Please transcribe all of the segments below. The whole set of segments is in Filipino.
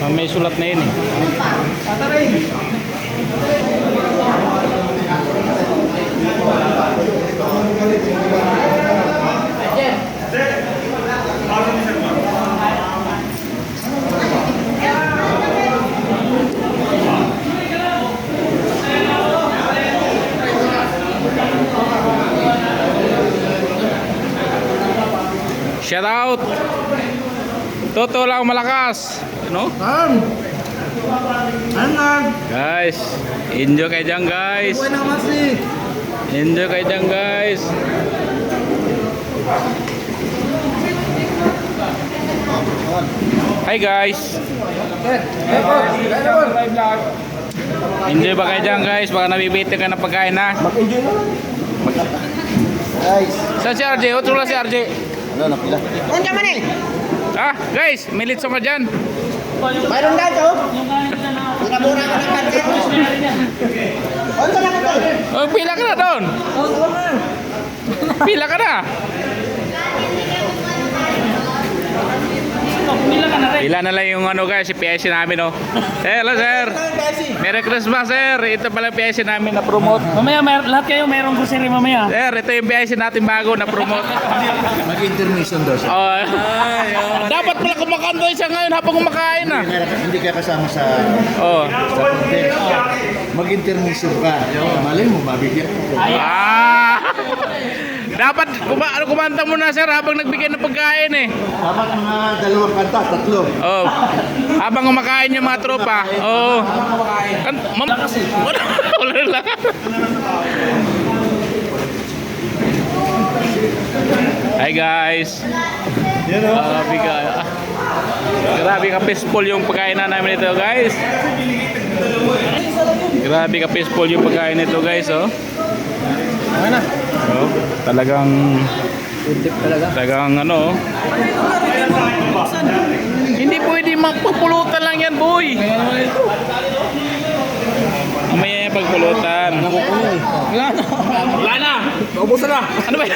May sulat na yun eh. Shout out. Toto lang malakas, no? Guys, enjoy kayo dyan guys. Enjoy kayo dyan guys. Hi guys. Enjoy ba kayo dyan guys? Baka nabibitin ka ng pagkain ha. Mag-enjoy na. Guys. Saan si RJ? Otro lang si RJ. Ano, napila. Kung ka man eh. Ah, guys, may litso ka dyan. Mayroon daw to. Pinabura ko ng kantin. Kung ka lang ito. Oh, pila ka na doon. Pila ka na. Pila na lang yung ano guys, si PIC namin oh. Hello sir. Merry Christmas sir. Ito pala PIC namin na promote. Mamaya, lahat kayo mayroong grocery mamaya. Sir, ito yung PIC natin bago na promote. Mag-intermission daw siya. Oh. Dapat pala kumakanta siya ngayon habang kumakain ah. Hindi ka kasama sa Oh. content. Mag-intermission ka. Malay mo, mabigyan ko. Ah. Dapat kumanta mo na sir habang nagbigay ng pagkain eh. Dapat mga dalawang kanta, tatlo. Oh. Habang kumakain yung mga tropa. Oh. Wala lang. Hi guys. Grabe ka peaceful yung pagkain na namin ito guys. Grabe ka peaceful yung pagkain nito guys oh. Oh, talagang ano oh. Hindi pwede magpupulutan lang yan boy. Mamaya yung pagpulutan. Wala na. Naubusan na. Ano ba?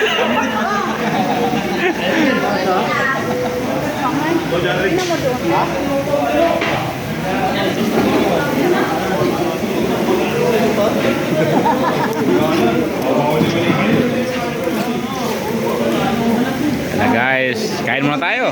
Guys, kain muna tayo.